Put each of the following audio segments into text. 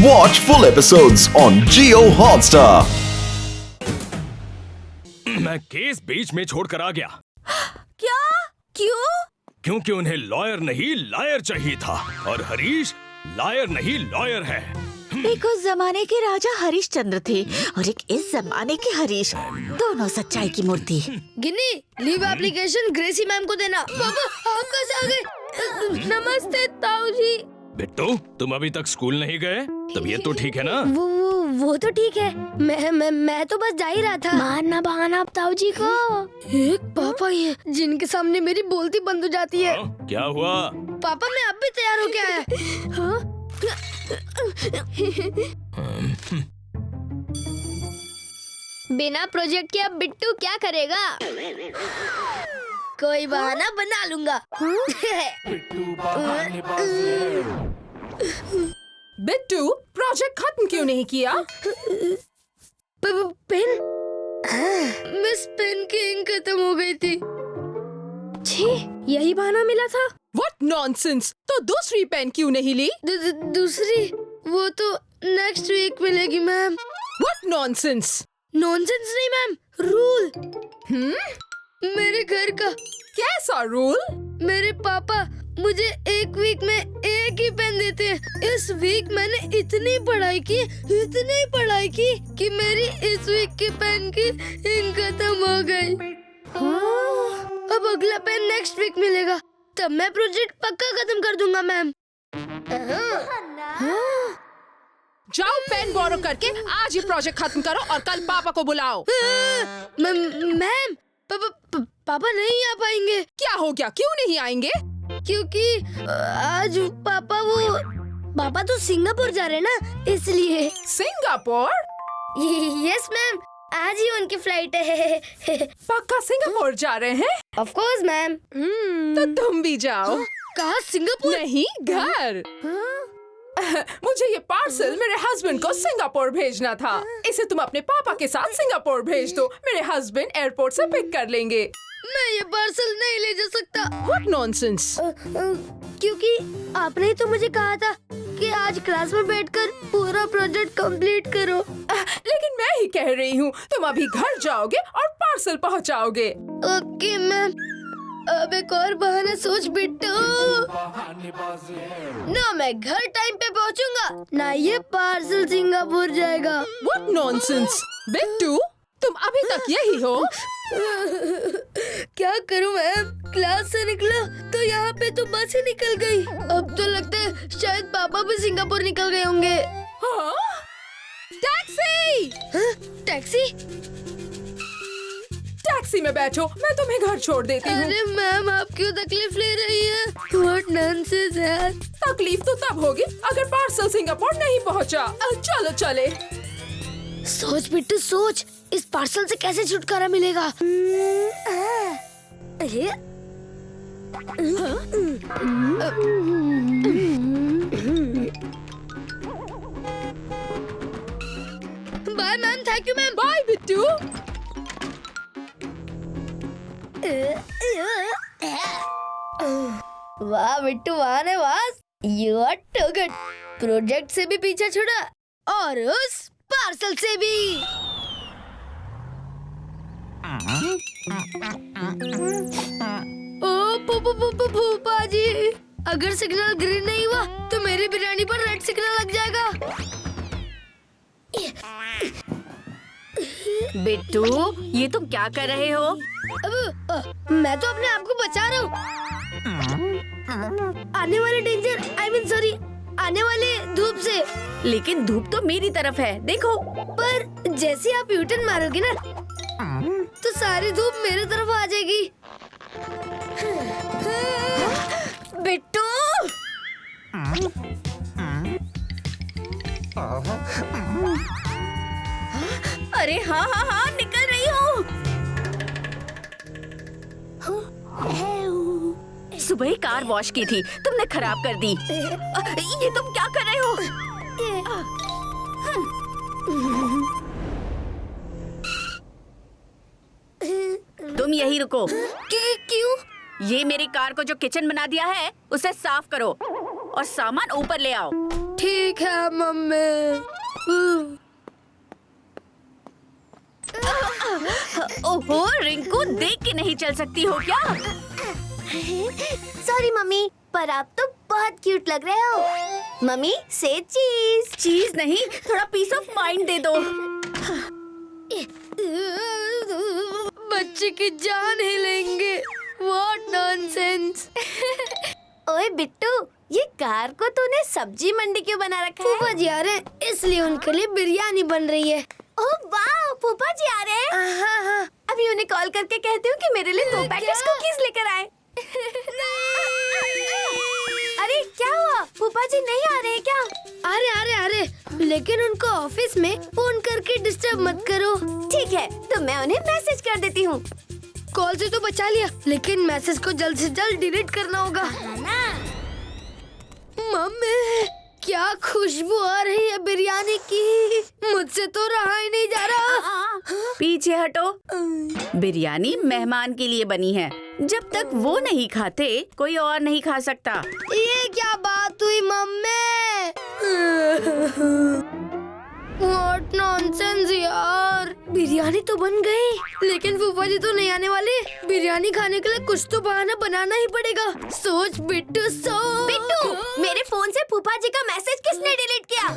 Watch full episodes on Jio Hotstar. मैं case बीच में छोड़कर आ गया। क्या? क्यों? क्योंकि उन्हें लॉयर नहीं लायर चाहिए था और हरीश लायर नहीं लॉयर है। एक उस जमाने के राजा हरिश्चंद्र थे और एक इस जमाने के हरीश, दोनों सच्चाई की मूर्ति। गिन्नी, लीव एप्लीकेशन ग्रेसी मैम को देना। पापा, आप कैसे आ गए? नमस्ते ताऊ जी। बिट्टू, तुम अभी तक स्कूल नहीं गए? तबीयत तो ठीक है ना? वो तो ठीक है। मैं तो बस जा ही रहा था। मारना बहाना ताऊ जी को। एक पापा ही है जिनके सामने मेरी बोलती बंद हो जाती है। क्या हुआ? पापा, मैं अब भी तैयार होके आया। हाँ? बिना प्रोजेक्ट के अब बिट्टू क्या करेगा? कोई बहाना बना लूंगा। बिट्टू, प्रोजेक्ट खत्म क्यों नहीं किया? पेन? मिस पेन की इंक खत्म हो गई थी। छी, यही बहाना मिला था। What nonsense! तो दूसरी पेन क्यों नहीं ली? दूसरी वो तो नेक्स्ट वीक मिलेगी मैम। What nonsense! नॉनसेंस नहीं मैम, रूल। मेरे घर का। कैसा रूल? मेरे पापा मुझे एक वीक में एक ही पेन देते हैं। इस वीक मैंने इतनी पढ़ाई की कि मेरी इस वीक की पेन की इंक खत्म हो गई। अब अगला पेन नेक्स्ट वीक मिलेगा, तब मैं प्रोजेक्ट पक्का खत्म कर दूंगा मैम। जाओ पेन बोरो करके आज ही प्रोजेक्ट खत्म करो और कल पापा को बुलाओ। मैम, पापा नहीं आ पाएंगे। क्या हो गया? क्यों नहीं आएंगे? क्योंकि आज पापा तो सिंगापुर जा रहे हैं ना, इसलिए। सिंगापुर? यस मैम, आज ही उनकी फ्लाइट है। पक्का सिंगापुर जा रहे हैं? Of course ma'am. तो तुम भी जाओ। कहाँ सिंगापुर? नहीं, घर। मुझे ये पार्सल मेरे हस्बैंड को सिंगापुर भेजना था। इसे तुम अपने पापा के साथ सिंगापुर भेज दो। मेरे हस्बैंड एयरपोर्ट से पिक कर लेंगे। मैं ये पार्सल नहीं ले जा सकता। What nonsense! क्योंकि आपने ही तो मुझे कहा था कि आज क्लास में बैठकर पूरा प्रोजेक्ट कंप्लीट करो। लेकिन मैं ही कह रही हूँ, तुम अभी घर जाओगे और पार्सल पहुँचाओगे। ओके मैम, अब एक और बहाना सोच बिट्टू। ना मैं घर टाइम पे पहुँचूंगा, ना ये पार्सल सिंगापुर जाएगा। What nonsense! बिट्टू, तुम अभी तक यही हो? क्या करूं मैम, क्लास से निकला तो यहाँ पे तो बस ही निकल गई। अब तो लगता है शायद पापा भी सिंगापुर निकल गए होंगे। हाँ? टैक्सी! टैक्सी? टैक्सी में बैठो, मैं तुम्हें घर छोड़ देती हूँ। अरे मैम, आप क्यों तकलीफ ले रही है? What nonsense है। तकलीफ तो तब होगी अगर पार्सल सिंगापुर नहीं पहुँचा। चलो चले। सोच बिट्टू सोच, इस पार्सल से कैसे छुटकारा मिलेगा? Bye ma'am, thank you ma'am. Bye Bittu. वाह बिट्टू, वाह ने वाह, you are too good. Project से भी पीछा छुड़ा और उस पार्सल से भी। ओ फूफा जी, अगर सिग्नल ग्रीन नहीं हुआ तो मेरी बिरयानी पर रेड सिग्नल लग जाएगा। बिट्टू, ये तुम क्या कर रहे हो? अब मैं तो अपने आप को बचा रहा हूँ आने वाले डेंजर, आई मीन सॉरी, आने वाले धूप से। लेकिन धूप तो मेरी तरफ है, देखो। पर जैसे आप यूटर्न मारोगे ना, तो सारी धूप मेरे तरफ आ जाएगी। बिट्टू! अरे हाँ हाँ हाँ, निकल रही हूँ। सुबह ही कार वॉश की थी, तुमने खराब कर दी। ये तुम क्या कर रहे हो? तुम यही रुको। क्यों? ये मेरी कार को जो किचन बना दिया है, उसे साफ करो और सामान ऊपर ले आओ। ठीक है मम्मी। ओहो रिंकू, देख के नहीं चल सकती हो क्या? सॉरी मम्मी, पर आप तो बहुत क्यूट लग रहे हो। मम्मी से चीज। चीज नहीं, थोड़ा पीस ऑफ माइंड दे दो। बच्चे की जान ही लेंगे। What nonsense! ओए बिट्टू, ये कार को तूने सब्जी मंडी क्यों बना रखा है? फूफा जी आ रहे हैं, इसलिए उनके लिए बिरयानी बन रही है। ओह वाह, फूफा जी आ रहे हैं। हाँ। अभी उन्हें कॉल करके कहती हूँ कि मेरे लिए 2 पैकेट्स कुकीज लेकर आए। अरे क्या हुआ, फूफा जी नहीं आ रहे हैं क्या? आ रहे, लेकिन उनको ऑफिस में फोन करके डिस्टर्ब मत करो। ठीक है, तो मैं उन्हें मैसेज कर देती हूँ। कॉल से तो बचा लिया, लेकिन मैसेज को जल्द से जल्द डिलीट करना होगा। मम्मी, क्या खुशबू आ रही है बिरयानी की। मुझसे तो रहा ही नहीं जा रहा। पीछे हटो। बिरयानी मेहमान के लिए बनी है, जब तक वो नहीं खाते कोई और नहीं खा सकता। ये क्या बात हुई मम्मी? What nonsense यार। बिरयानी तो बन गई, लेकिन फूफा जी तो नहीं आने वाले। बिरयानी खाने के लिए कुछ तो बहाना बनाना ही पड़ेगा। सोच बिट्टू, सोच। बिट्टू, मेरे फोन से फूफा जी का मैसेज किसने डिलीट किया?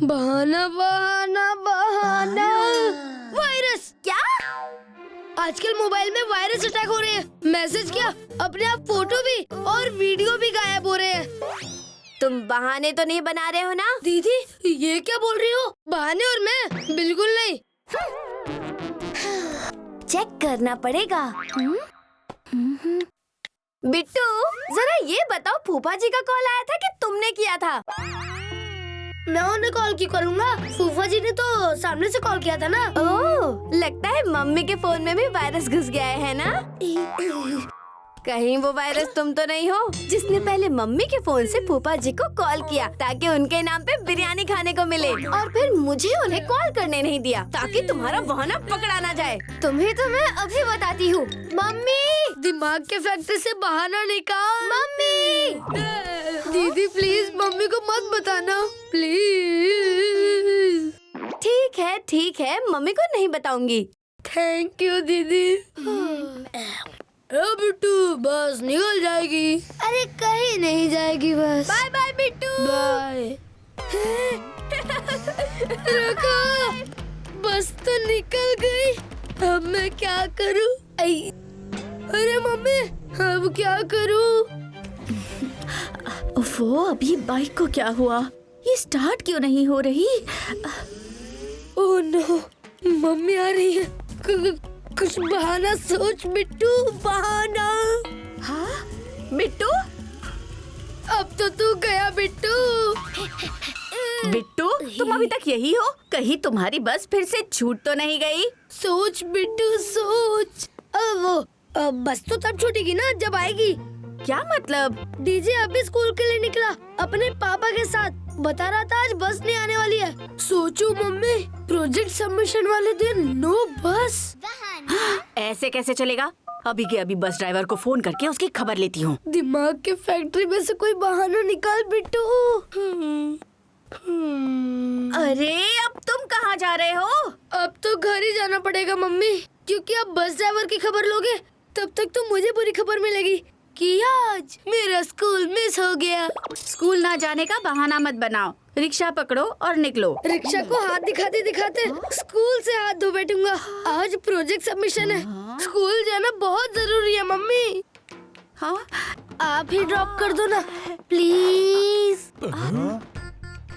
बहाना बहाना बहाना। वायरस। क्या? आजकल मोबाइल में वायरस अटैक हो रहे हैं। मैसेज क्या, अपने आप फोटो भी और वीडियो भी गायब हो रहे हैं। तुम बहाने तो नहीं बना रहे हो ना? दीदी, ये क्या बोल रही हो? बहाने और मैं बिल्कुल नहीं। चेक करना पड़ेगा। बिट्टू, जरा ये बताओ, फूफा जी का कॉल आया था कि तुमने किया था? मैं उन्हें कॉल क्यों करूँगा? फूफा जी ने तो सामने से कॉल किया था ना। ओह, लगता है मम्मी के फोन में भी वायरस घुस गया है ना? कहीं वो वायरस तुम तो नहीं हो जिसने पहले मम्मी के फोन से फूफा जी को कॉल किया ताकि उनके नाम पे बिरयानी खाने को मिले, और फिर मुझे उन्हें कॉल करने नहीं दिया ताकि तुम्हारा बहाना पकड़ा ना जाए। तुम्हें तो मैं अभी बताती हूँ। मम्मी, दिमाग के फैक्ट्री से बहाना निकाल। मम्मी! दीदी प्लीज मम्मी को मत बताना, प्लीज। ठीक है, मम्मी को नहीं बताऊंगी। थैंक यू दीदी। बिट्टू, बस निकल जाएगी। अरे कहीं नहीं जाएगी बस। Bye bye Bittu. बाय। रुको, बस तो निकल गई। अब मैं क्या करूं? अरे मम्मी, अब क्या करूं? ओफो, अभी बाइक को क्या हुआ? ये स्टार्ट क्यों नहीं हो रही? ओह नो, मम्मी आ रही है। कुछ बहाना सोच बिट्टू, बहाना। हाँ बिट्टू, अब तो तू गया बिट्टू। बिट्टू तुम अभी तक यही हो? कहीं तुम्हारी बस फिर से छूट तो नहीं गई? सोच बिट्टू, सोच। अब बस तो तब छूटेगी ना जब आएगी। क्या मतलब? डीजे अभी स्कूल के लिए निकला अपने पापा के साथ। बता रहा था आज बस नहीं आने वाली है। सोचो मम्मी, प्रोजेक्ट सबमिशन वाले दिन नो बस। ऐसे कैसे चलेगा? अभी के अभी बस ड्राइवर को फोन करके उसकी खबर लेती हूँ। दिमाग के फैक्ट्री में से कोई बहाना निकाल बिट्टू। अरे अब तुम कहाँ जा रहे हो? अब तो घर ही जाना पड़ेगा मम्मी, क्योंकि अब बस ड्राइवर की खबर लोगे तब तक तो मुझे बुरी खबर मिलेगी कि आज मेरा स्कूल मिस हो गया। स्कूल ना जाने का बहाना मत बनाओ, रिक्शा पकड़ो और निकलो। रिक्शा को हाथ दिखाते दिखाते स्कूल से हाथ धो बैठूंगा। आज प्रोजेक्ट सबमिशन है, स्कूल जाना बहुत जरूरी है मम्मी। हाँ, आप ही ड्रॉप कर दो ना प्लीज।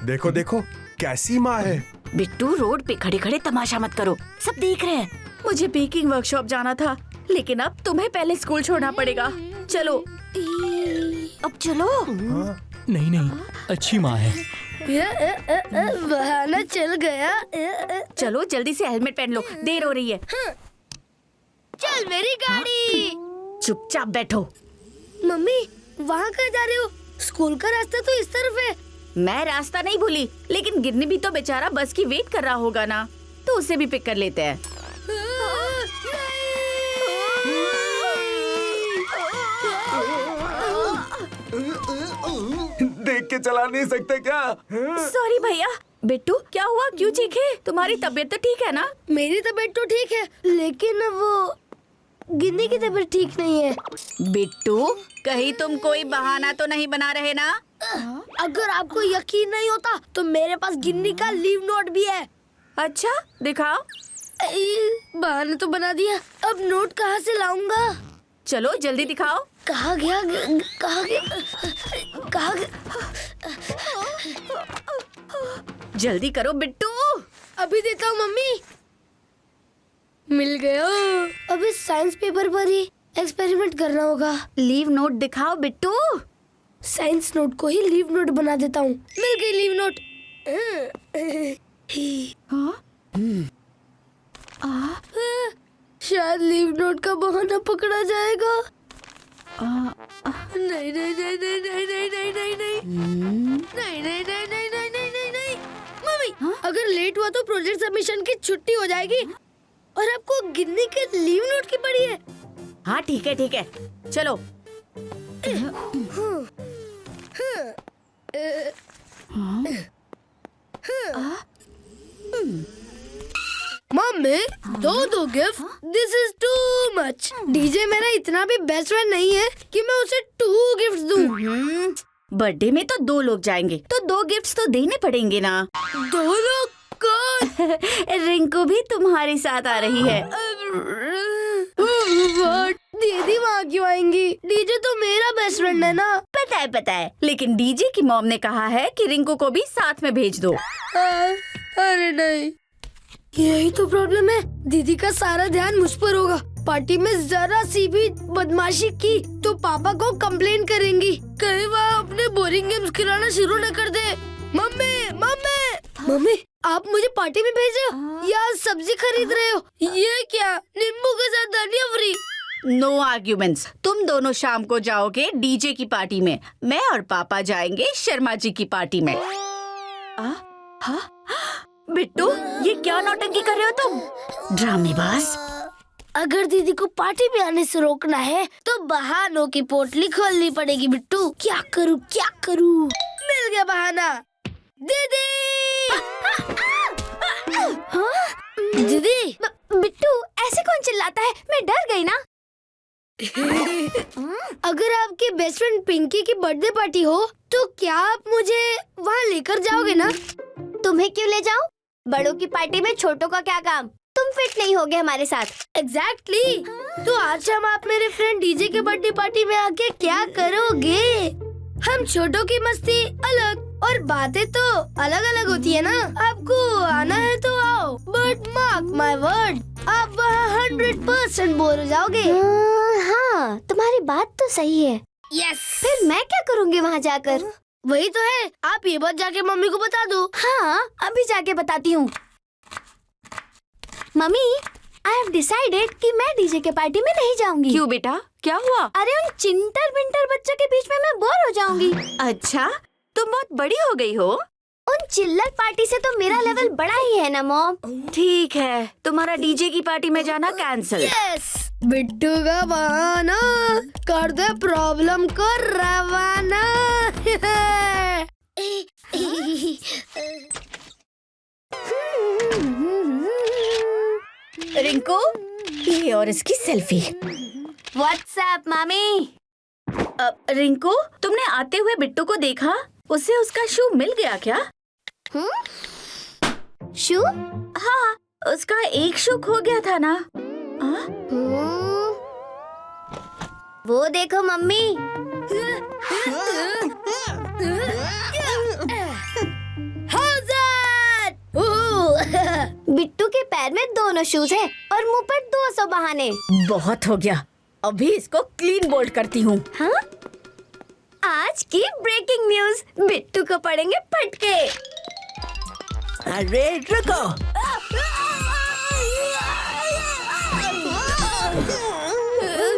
देखो देखो कैसी माँ है। बिट्टू रोड पे खड़े खड़े तमाशा मत करो, सब देख रहे हैं। मुझे बेकिंग वर्कशॉप जाना था, लेकिन अब तुम्हें पहले स्कूल छोड़ना पड़ेगा। चलो अब चलो। नहीं नहीं, अच्छी माँ है। बहाना चल गया। चलो जल्दी से हेलमेट पहन लो, देर हो रही है। चल मेरी गाड़ी। चुपचाप बैठो। मम्मी, वहाँ कहाँ जा रहे हो? स्कूल का रास्ता तो इस तरफ है। मैं रास्ता नहीं भूली, लेकिन गिन्नी भी तो बेचारा बस की वेट कर रहा होगा ना, तो उसे भी पिक कर लेते हैं। देख के चला नहीं सकते क्या? सॉरी भैया। बिट्टू क्या हुआ, क्यों चीखे? तुम्हारी तबीयत तो ठीक है ना? मेरी तबीयत तो ठीक है, लेकिन वो गिन्नी की तबीयत ठीक नहीं है। बिट्टू कहीं तुम कोई बहाना तो नहीं बना रहे ना? अगर आपको यकीन नहीं होता तो मेरे पास गिन्नी का लीव नोट भी है। अच्छा दिखाओ। बहाना तो बना दिया, अब नोट कहाँ से लाऊंगा? चलो जल्दी दिखाओ। कहाँ गया? जल्दी करो बिट्टू। अभी देता हूँ मम्मी। मिल गया। अब इस साइंस पेपर पर ही एक्सपेरिमेंट करना होगा। लीव नोट दिखाओ बिट्टू। साइंस नोट को ही लीव नोट बना देता हूँ। मिल गई लीव नोट। शायद लीव नोट का बहाना पकड़ा जाएगा। नहीं नहीं नहीं नहीं नहीं नहीं नहीं नहीं नहीं नहीं नहीं नहीं नहीं नहीं नहीं नहीं नहीं। मम्मी अगर लेट हुआ तो प्रोजेक्ट सबमिशन की छुट्टी हो जाएगी और आपको गिन्नी के लीव नोट की पड़ी है। हाँ ठीक है चलो। मम्मी दो gift, this is too much. DJ मेरा इतना भी बेस्ट फ्रेंड नहीं है कि मैं उसे 2 गिफ्ट दूं। बर्थडे में तो 2 लोग जाएंगे तो 2 गिफ्ट्स तो देने पड़ेंगे ना। 2 लोग कौन? रिंकू भी तुम्हारे साथ आ रही है। दीदी वहाँ क्यों आएंगी? डीजे तो मेरा बेस्ट फ्रेंड है ना। पता है लेकिन डीजे की मॉम ने कहा है कि रिंकू को भी साथ में भेज दो। अरे नहीं, यही तो प्रॉब्लम है। दीदी का सारा ध्यान मुझ पर होगा। पार्टी में जरा सी भी बदमाशी की तो पापा को कंप्लेन करेंगी। कहीं वह अपने बोरिंग गेम्स खिलाना शुरू न कर दे। मम्मी आप मुझे पार्टी में भेज रहे हो या सब्जी खरीद रहे हो? ये क्या, नींबू के साथ धनिया फ्री? No arguments. तुम दोनों शाम को जाओगे डीजे की पार्टी में, मैं और पापा जाएंगे शर्मा जी की पार्टी में। बिट्टू ये क्या नौटंकी कर रहे हो तुम? ड्रामेबाज। अगर दीदी को पार्टी में आने से रोकना है तो बहानों की पोटली खोलनी पड़ेगी। बिट्टू क्या करूं? मिल गया बहाना। दीदी दीदी। बिट्टू ऐसे कौन चिल्लाता है? मैं डर गई ना। अगर आपकी बेस्ट फ्रेंड पिंकी की बर्थडे पार्टी हो तो क्या आप मुझे वहाँ लेकर जाओगे ना? तुम्हें क्यों ले जाऊं? बड़ों की पार्टी में छोटों का क्या काम? तुम फिट नहीं होगे हमारे साथ। एग्जैक्टली। तो आज हम आप मेरे फ्रेंड डीजे के बर्थडे पार्टी में आके क्या करोगे? हम छोटों की मस्ती अलग और बातें तो अलग अलग होती है ना। आपको आना है तो आओ, बट मार्क माय वर्ड, आप वहाँ 100% बोर हो जाओगे। हाँ तुम्हारी बात तो सही है। यस। फिर मैं क्या करूँगी वहाँ जाकर? वही तो है, आप ये बात जाके मम्मी को बता दो। हाँ अभी जाके बताती हूँ। मम्मी आई हैव डिसाइडेड कि मैं डीजे के पार्टी में नहीं जाऊंगी। क्यों बेटा, क्या हुआ? अरे उन चिंटर बिंटर बच्चों के बीच में मैं बोर हो जाऊंगी। अच्छा तुम बहुत बड़ी हो गई हो। उन चिल्लर पार्टी से तो मेरा लेवल बड़ा ही है ना मॉम। ठीक है तुम्हारा डीजे की पार्टी में जाना कैंसिल। यस। बिट्टू का बहाना कर दे प्रॉब्लम को रवाना। रिंकू ये और इसकी सेल्फी। व्हाट्सएप मामी। रिंकू तुमने आते हुए बिट्टू को देखा? उसे उसका शू मिल गया क्या? शू? हाँ उसका एक शू खो गया था ना। वो देखो मम्मी। बिट्टू के पैर में दोनों शूज हैं और मुंह पर 200 बहाने। बहुत हो गया, अभी इसको क्लीन बोल्ड करती हूँ। हाँ? आज की ब्रेकिंग न्यूज, बिट्टू को पड़ेंगे फटके। अरे रुको।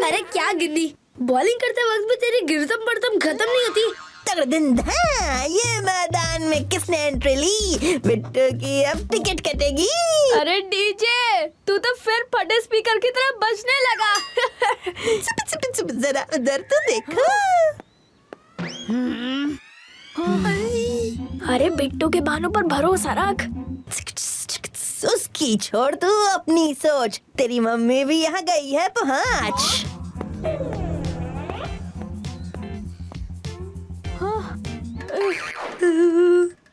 अरे क्या गिन्नी, बॉलिंग करते वक्त भी तेरी गिरतम पड़तम खत्म नहीं होती। ये मैदान में किसने एंट्री ली? बिट्टू की अब टिकट कटेगी। अरे डीजे तू तो फिर फटे स्पीकर की तरह बजने लगा। जरा उधर तो देखो। अरे बिट्टू के बालों पर भरोसा रख। उसकी छोड़ तू अपनी सोच, तेरी मम्मी भी यहाँ गई है पहुँच।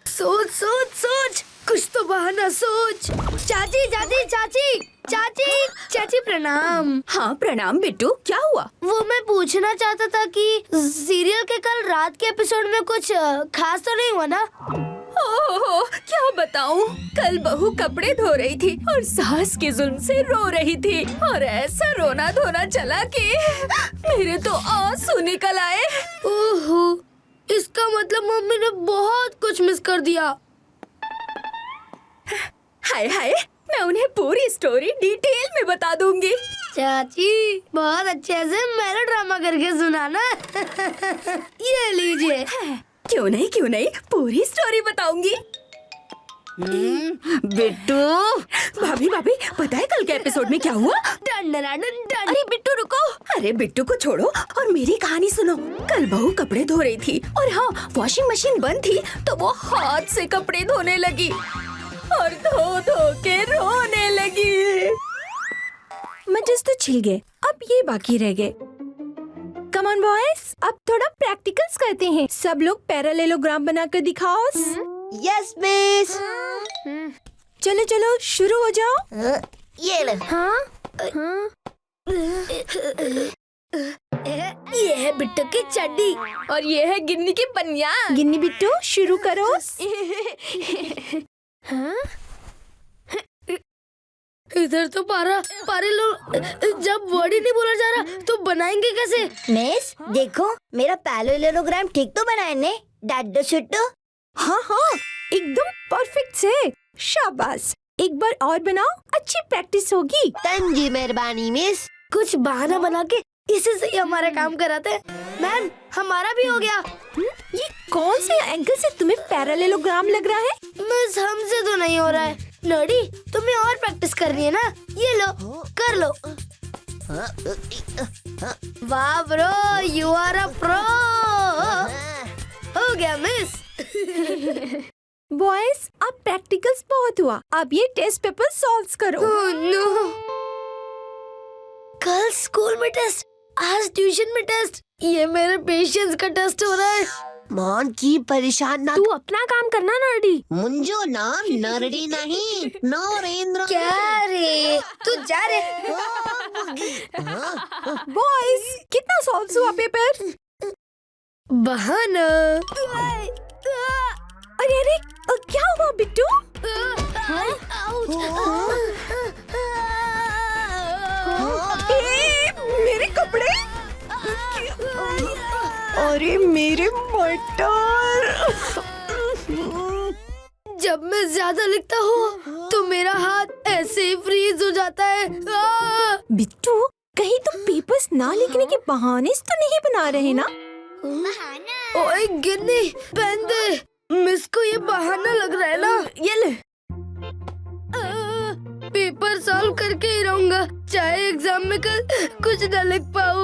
सोच सोच सोच, कुछ तो बहाना सोच। चाची चाची चाची चाची चाची प्रणाम। हाँ प्रणाम बिट्टू, क्या हुआ? वो मैं पूछना चाहता था कि सीरियल के कल रात के एपिसोड में कुछ खास तो नहीं हुआ ना? ओहो, क्या बताऊं, कल बहू कपड़े धो रही थी और सास के जुल्म से रो रही थी और ऐसा रोना धोना चला कि मेरे तो आंसू निकल आए। ओहो, इसका मतलब मम्मी ने बहुत कुछ मिस कर दिया। हाय हाय, मैं उन्हें पूरी स्टोरी डिटेल में बता दूंगी। चाची बहुत अच्छे से मेलोड्रामा करके सुनाना। ये लीजिए। क्यों नहीं, पूरी स्टोरी बताऊंगी। बिट्टू, भाभी पता है कल के एपिसोड में क्या हुआ? Done done done done. अरे बिट्टू रुको, अरे बिट्टू को छोड़ो और मेरी कहानी सुनो। कल बहू कपड़े धो रही थी और हाँ, वॉशिंग मशीन बंद थी तो वो हाथ से कपड़े धोने लगी और धो धो के रोने लगी। मजेस तो छिल गए, अब ये बाकी रह गए। कम ऑन बॉयज, अब थोड़ा प्रैक्टिकल्स करते हैं। सब लोग पैरेललोग्राम बनाकर दिखाओ। Yes miss. चलो चलो शुरू हो जाओ। ये ले। हाँ? ये है बिट्टू की चड्डी और ये है गिन्नी की पनिया। गिन्नी बिट्टू शुरू करो। हाँ? इधर तो पारे लोग जब वर्ड ही नहीं बोला जा रहा तो बनाएंगे कैसे? मिस देखो, मेरा पैरेललोग्राम ठीक तो बनाए ने? डड्डू शुट्टू। हाँ हाँ, एकदम परफेक्ट से। शाबाश, एक बार और बनाओ, अच्छी प्रैक्टिस होगी। तंजी मेहरबानी मिस। कुछ बहाना बना के इसी से ही हमारा काम कराते हैं। मैम, हमारा भी हो गया। ये कौन से एंगल से तुम्हें पैरेललोग्राम लग रहा है? मिस, हमसे तो नहीं हो रहा है। नडी, तुम्हें और प्रैक्टिस करनी है ना? ये लो, कर लो। वाह bro, you are a pro. हो गया मिस। बॉयज, अब प्रैक्टिकल्स बहुत हुआ, अब ये टेस्ट पेपर सॉल्व करो। ओह नो, कल स्कूल में टेस्ट, आज ट्यूशन में टेस्ट। ये मेरे पेशेंस का टेस्ट हो रहा है। मान की परेशान ना। तू अपना काम करना नर्डी। मुंजो नाम नरडी नहीं, नरेंद्र। क्या रे, तू जा रे। बॉयज, कितना सॉल्व हुआ पेपर? बहाना। अरे अरे, क्या हुआ बिट्टू? मेरे कपड़े, अरे मेरे मटर। जब मैं ज्यादा लिखता हूँ तो मेरा हाथ ऐसे ही फ्रीज हो जाता है। बिट्टू, कहीं तुम पेपर्स ना लिखने के बहाने तो नहीं बना रहे ना? ओए गिन्नी, पेन दे। मिस को ये बहाना लग रहा है ना? ये ले। पेपर सॉल्व करके ही रहूंगा, चाहे एग्जाम में कल कुछ न लिख पाऊँ।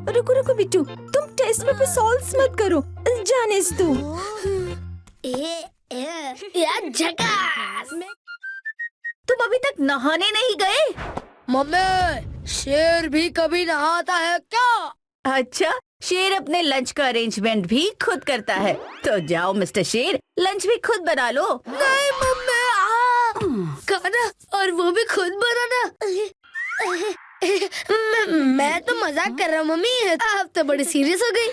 रुको रुको बिट्टू, तुम टेस्ट पेपर सॉल्व मत करो, जाने दो। यार झकास। तुम अभी तक नहाने नहीं गए? मम्मी, शेर भी कभी नहाता है क्या? अच्छा, शेर अपने लंच का अरेंजमेंट भी खुद करता है, तो जाओ मिस्टर शेर, लंच भी खुद बना लो। नहीं मम्मी, खाना और वो भी खुद बनाना। मैं तो मजाक कर रहा हूँ मम्मी, आप तो बड़ी सीरियस हो गई।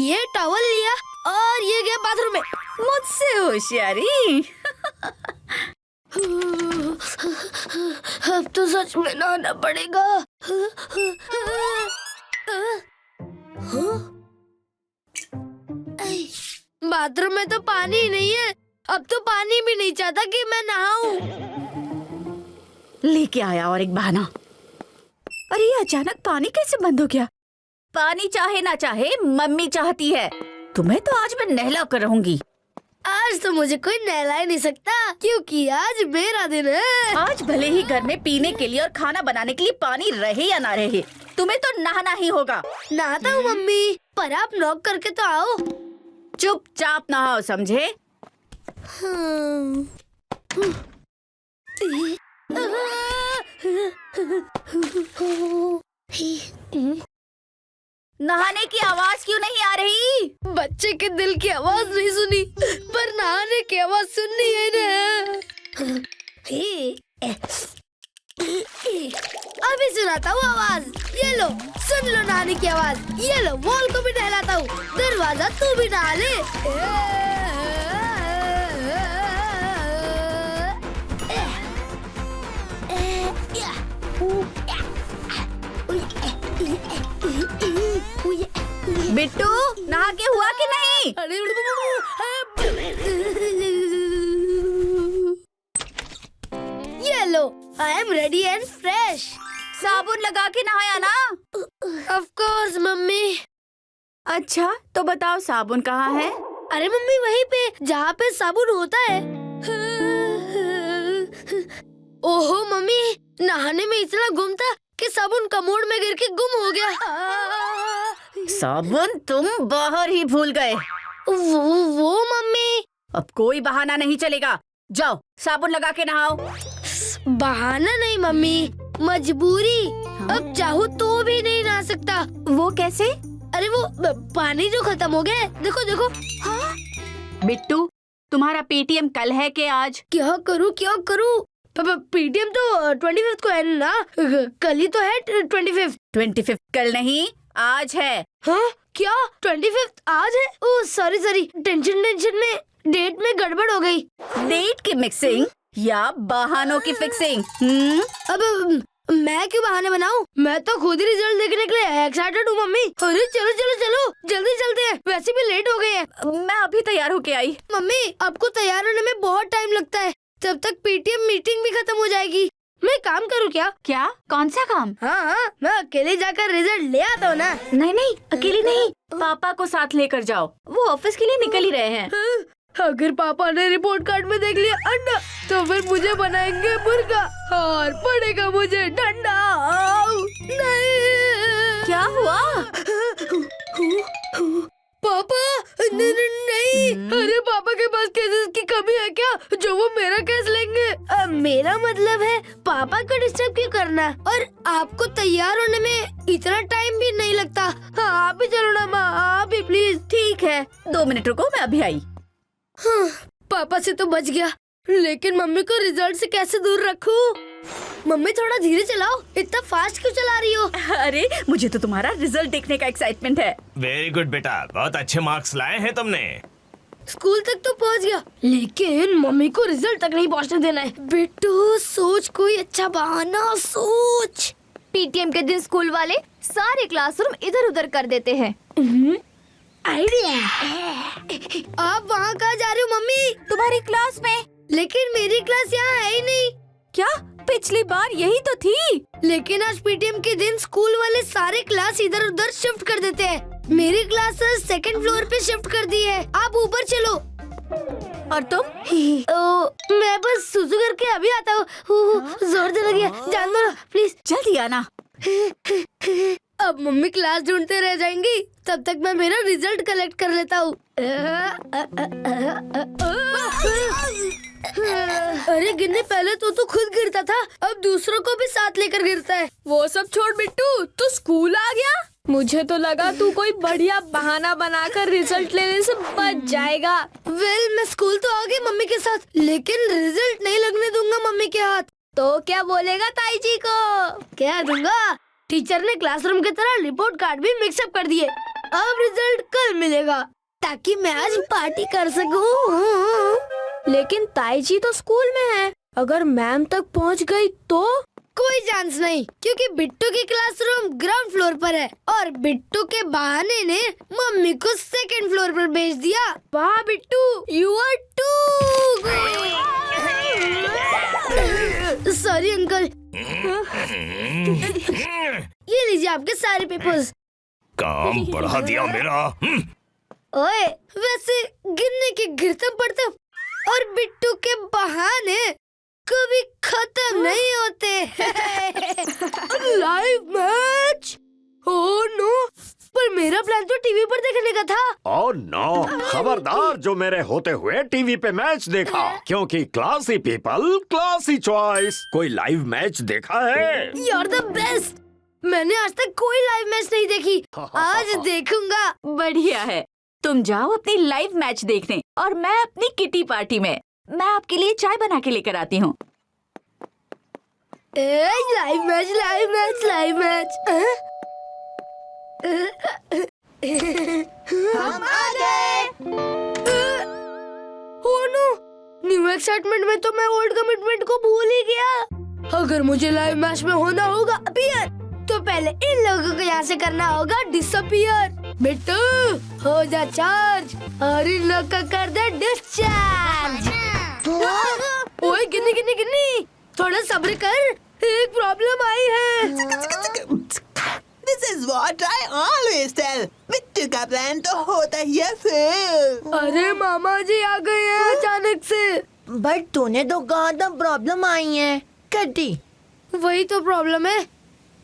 ये टॉवल लिया और ये गया बाथरूम में। मुझसे होशियारी। अब तो सच में नहाना पड़ेगा। बाथरूम में तो पानी ही नहीं है। अब तो पानी भी नहीं चाहता कि मैं नहाऊं। लेके आया और एक बहाना। अरे ये अचानक पानी कैसे बंद हो गया? पानी चाहे ना चाहे, मम्मी चाहती है। तुम्हें तो आज मैं नहला कर रहूंगी। आज तो मुझे कोई नहला ही नहीं सकता, क्योंकि आज मेरा दिन है। आज भले ही घर में पीने के लिए और खाना बनाने के लिए पानी रहे या ना रहे, तुम्हें तो नहाना ही होगा। नहाता हूँ मम्मी, पर आप नॉक करके तो आओ। चुपचाप नहाओ, समझे? नहाने की आवाज क्यों नहीं आ रही? बच्चे के दिल की आवाज नहीं सुनी, पर नहाने की आवाज सुननी है ना। अभी सुनाता हूँ आवाज, ये लो, सुन लो नहाने की आवाज। ये लो, वॉल को भी नहलाता हूँ, दरवाजा तू भी नहा ले। बिट्टू, नहा के हुआ कि नहीं? ये लो, I am ready and fresh. साबुन लगा के नहाया ना? Of course mummy. अच्छा, तो बताओ साबुन कहाँ है? अरे मम्मी, वहीं पे जहाँ पे साबुन होता है। ओहो मम्मी, नहाने में इतना गुम था कि साबुन कमोड में गिर के गुम हो गया। साबुन तुम बाहर ही भूल गए। वो मम्मी। अब कोई बहाना नहीं चलेगा, जाओ साबुन लगा के नहाओ। बहाना नहीं मम्मी, मजबूरी। अब चाहूँ तो भी नहीं नहा सकता। वो कैसे? अरे वो पानी जो खत्म हो गया है, देखो देखो। बिट्टू, तुम्हारा पेटीएम कल है कि आज? क्या करूँ क्या करूँ? पेटीएम तो 25 को है ना, कल ही तो है 25। 25 कल नहीं, आज है। हाँ क्या 25 आज है? ओह सॉरी, टेंशन में डेट में गड़बड़ हो गई। डेट की मिक्सिंग या बहानों की फिक्सिंग? अब मैं क्यों बहाने बनाऊं? मैं तो खुद ही रिजल्ट देखने के लिए एक्साइटेड हूँ मम्मी। अरे चलो जल्दी चलते हैं, वैसे भी लेट हो गए हैं। मैं अभी तैयार होके आई। मम्मी, आपको तैयार होने में बहुत टाइम लगता है, तब तक पेटीएम मीटिंग भी खत्म हो जाएगी। मैं काम करूँ क्या? क्या? कौन सा काम? हाँ, मैं अकेले जाकर रिजल्ट ले आता हूँ ना। नहीं, अकेले नहीं, पापा को साथ लेकर जाओ, वो ऑफिस के लिए निकल ही रहे हैं। अगर पापा ने रिपोर्ट कार्ड में देख लिया अंडा, तो फिर मुझे बनाएंगे मुर्गा और पड़ेगा मुझे डंडा। नहीं। क्या हुआ? पापा नहीं। अरे पापा के पास केसेस की कमी है क्या, जो वो मेरा केस लेंगे? मेरा मतलब है पापा को डिस्टर्ब क्यों करना, और आपको तैयार होने में इतना टाइम भी नहीं लगता। हाँ, आप भी चलो ना माँ, आप भी प्लीज। ठीक है, 2 मिनट रुको, मैं अभी आई। हाँ, पापा से तो बच गया, लेकिन मम्मी को रिजल्ट से कैसे दूर रखूं? मम्मी थोड़ा धीरे चलाओ, इतना फास्ट क्यों चला रही हो? अरे मुझे तो तुम्हारा रिजल्ट देखने का एक्साइटमेंट है। वेरी गुड बेटा, बहुत अच्छे मार्क्स लाए हैं तुमने। स्कूल तक तो पहुंच गया, लेकिन मम्मी को रिजल्ट तक नहीं पहुंचने देना है। बेटू सोच, कोई अच्छा बहाना सोच। पीटीएम के दिन स्कूल वाले सारे क्लासरूम इधर उधर कर देते हैं। आइडिया। आप वहाँ कहाँ जा रहे हो मम्मी? तुम्हारी क्लास में। लेकिन मेरी क्लास यहाँ है ही नहीं। क्या? पिछली बार यही तो थी। लेकिन आज पीटीएम के दिन स्कूल वाले सारे क्लास इधर उधर शिफ्ट कर देते हैं। मेरी क्लास 2nd फ्लोर पे शिफ्ट कर दी है, आप ऊपर चलो। और तुम? मैं बस सुसु करके अभी आता हूँ। जोर से लगी है, जान दो ना प्लीज। जल्दी आना। अब मम्मी क्लास ढूंढते रह जाएंगी, तब तक मैं मेरा रिजल्ट कलेक्ट कर लेता हूँ। अरे गिरने पहले तो खुद गिरता था, अब दूसरों को भी साथ लेकर गिरता है। वो सब छोड़ बिट्टू, तू स्कूल आ गया? मुझे तो लगा तू कोई बढ़िया बहाना बनाकर रिजल्ट लेने से बच जाएगा। मैं स्कूल तो आ गई मम्मी के साथ, लेकिन रिजल्ट नहीं लगने दूंगा मम्मी के हाथ। तो क्या बोलेगा ताई जी को? क्या दूंगा? टीचर ने क्लासरूम की तरह रिपोर्ट कार्ड भी मिक्सअप कर दिए। अब रिजल्ट कल मिलेगा, ताकि मैं आज पार्टी कर सकूं। लेकिन ताई जी तो स्कूल में है, अगर मैम तक पहुंच गई तो? कोई चांस नहीं, क्योंकि बिट्टू की क्लासरूम ग्राउंड फ्लोर पर है और बिट्टू के बहाने ने मम्मी को 2nd फ्लोर पर भेज दिया। वाह Bittu, you are too sorry uncle. ये लीजिए आपके सारे पेपर्स। काम बढ़ा दिया मेरा। ओए, वैसे गिरने के गिरते पड़ते और बिट्टू के बहाने कभी खत्म नहीं होते। Live match? ओह नो, पर मेरा प्लान तो टीवी पर देखने का था। ओह नो, खबरदार जो मेरे होते हुए टीवी पे मैच देखा, क्योंकि क्लासी पीपल क्लासी चॉइस। कोई लाइव मैच देखा है? You are the best. मैंने आज तक कोई लाइव मैच नहीं देखी, आज देखूंगा। बढ़िया है, तुम जाओ अपनी लाइव मैच देखने और मैं अपनी किटी पार्टी में। मैं आपके लिए चाय बना के लेकर आती हूँ। Live match, live match, live match. हम आ गए। ओह नो, न्यू एक्साइटमेंट में तो मैं ओल्ड कमिटमेंट को भूल ही गया। अगर मुझे लाइव मैच में होना होगा अपीयर, तो पहले इन लोगों को यहाँ से करना होगा डिसअपीयर। बिट्टू हो जा चार्ज और इन लोग का कर दे डिस्चार्ज। ओए गिन्नी गिन्नी गिन्नी, थोड़ा सब्र कर, एक प्रॉब्लम आई है। This is what I always tell. Bittu का प्लान तो होता ही है फिर। अरे मामा जी आ गए हैं अचानक से। बट तूने तो कहा था प्रॉब्लम आई है कटी। वही तो प्रॉब्लम है,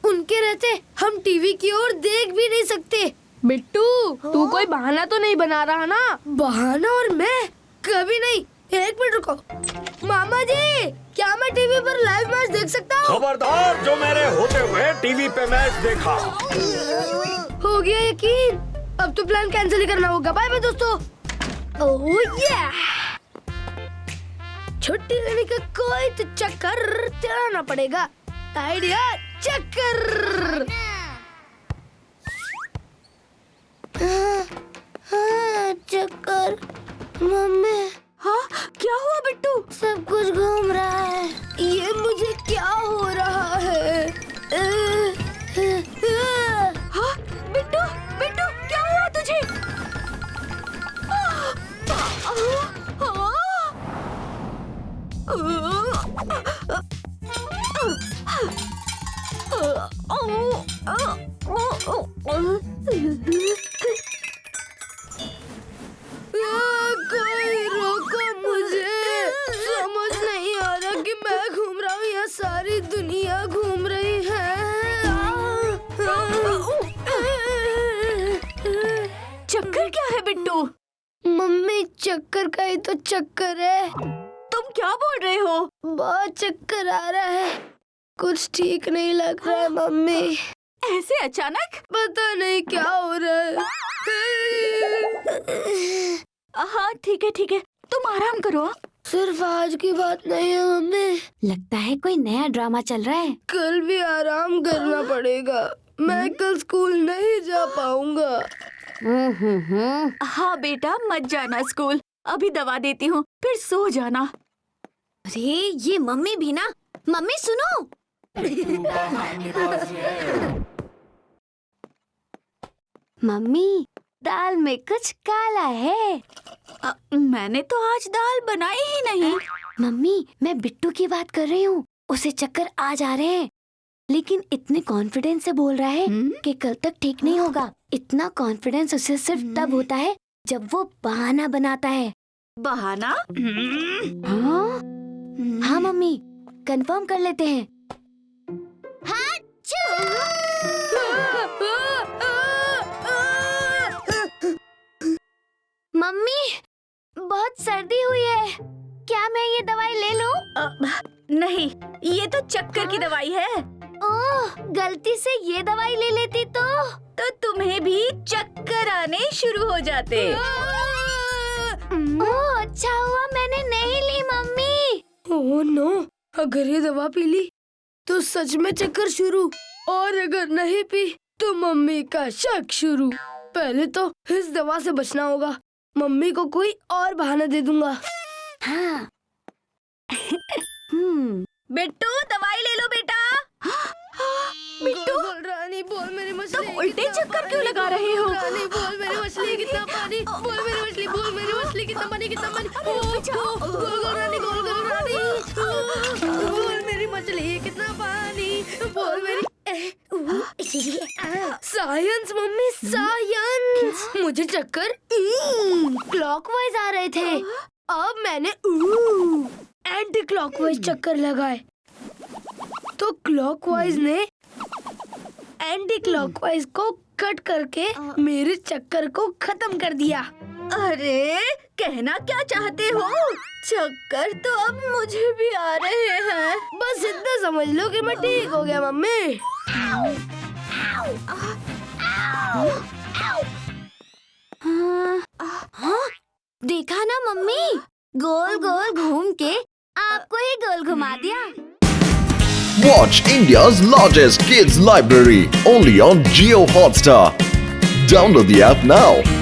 उनके रहते हम टीवी की ओर देख भी नहीं सकते। बिट्टू तू कोई बहाना तो नहीं बना रहा ना? बहाना और मैं कभी नहीं। एक मिनट रुको। मामा जी, क्या मैं टीवी पर लाइव मैच देख सकता हूँ? खबरदार जो मेरे होते हुए टीवी पे मैच देखा। हो गया यकीन, अब तो प्लान कैंसिल ही करना होगा। बाय बाय दोस्तों। ओह या, छुट्टी लेने का कोई तो चक्कर चलाना पड़ेगा। आइडिया चक्कर। चक्कर। मम्मी। हाँ, क्या हुआ बिट्टू? सब कुछ घूम रहा है, ये मुझे क्या हो रहा है? हाँ, बिट्टू बिट्टू क्या हुआ तुझे? कोई रोको मुझे, समझ नहीं आ रहा कि मैं घूम रहा हूँ या सारी दुनिया घूम रही है। चक्कर क्या है बिट्टू? मम्मी चक्कर का ही तो चक्कर है। तुम क्या बोल रहे हो? बहुत चक्कर आ रहा है, कुछ ठीक नहीं लग रहा है मम्मी। ऐसे अचानक? पता नहीं क्या हो रहा है। हाँ ठीक है, तुम आराम करो। सिर्फ आज की बात नहीं है मम्मी, लगता है कोई नया ड्रामा चल रहा है। कल भी आराम करना पड़ेगा। मैं कल स्कूल नहीं जा पाऊंगा। हाँ बेटा, मत जाना स्कूल, अभी दवा देती हूँ, फिर सो जाना। अरे ये मम्मी भी ना। मम्मी सुनो। मम्मी दाल में कुछ काला है। मैंने तो आज दाल बनाई ही नहीं। मम्मी मैं बिट्टू की बात कर रही हूँ, उसे चक्कर आ जा रहे हैं, लेकिन इतने कॉन्फिडेंस से बोल रहा है कि कल तक ठीक नहीं होगा। इतना कॉन्फिडेंस उसे सिर्फ तब होता है जब वो बहाना बनाता है। बहाना? हाँ मम्मी, कंफर्म कर लेते हैं। मम्मी बहुत सर्दी हुई है, क्या मैं ये दवाई ले लूं? नहीं, ये तो चक्कर की दवाई है। ओह, गलती से ये दवाई ले लेती तो तुम्हें भी चक्कर आने शुरू हो जाते। ओह अच्छा हुआ मैंने नहीं ली मम्मी। ओह नो, अगर ये दवा पी ली तो सच में चक्कर शुरू, और अगर नहीं पी तो मम्मी का शक शुरू। पहले तो इस दवा से बचना होगा, मम्मी को कोई और बहाना दे दूंगा। हाँ। बिट्टू दवाई ले लो बेटा। बिट्टू बोल रानी, बोल मेरी मछली, तुम उल्टे चक्कर क्यों लगा रहे हो? रानी बोल मेरी मछली कितना पानी, बोल मेरी मछली, बोल मेरी मछली कितना पानी, कितना पानी। गोल गोल रानी, गोल गोल रानी, बोल मेरी मछली कितना पानी, बोल मेरी। Science mummy, science. मुझे चक्कर क्लॉकवाइज आ रहे थे, अब मैंने एंटी क्लॉकवाइज चक्कर लगाए तो क्लॉकवाइज ने एंटी क्लॉकवाइज को कट करके मेरे चक्कर को खत्म कर दिया। अरे कहना क्या चाहते हो? चक्कर तो अब मुझे भी आ रहे हैं। बस इतना समझ लो कि मैं ठीक हो गया मम्मी। हाँ, देखा ना मम्मी, गोल गोल घूम के आपको ही गोल घुमा दिया। Watch India's largest kids library only on Jio Hotstar. Download the app now.